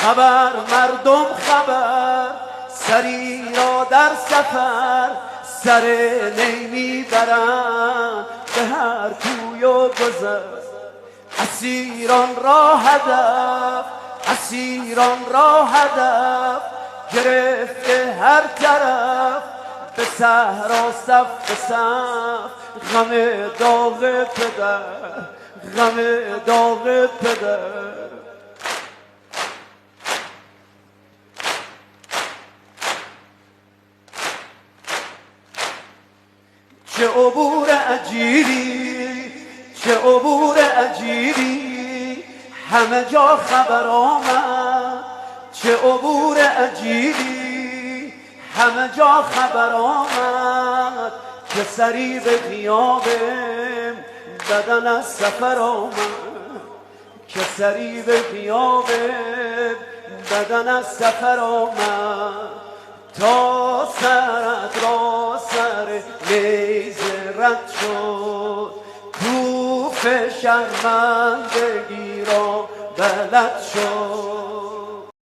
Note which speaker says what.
Speaker 1: خبر مردم خبر، سری را در سفر سر نی میبرند به هر کوی و گذر. اسیران را هدف، اسیران را هدف گرفته هر طرف، به صحرا صف به صف غم داغ پدر، غم داغ پدر. چه عبور عجیبی، چه عبور عجیبی، همه جا خبر آمد. چه عبور عجیبی، همه جا خبر آمد که سری به غیاب بدن از سفر آمد، که سری به غیاب بدن از سفر آمد. تا سرت را سر نیزه رد شد، کوف شرمندگی را بلد شد.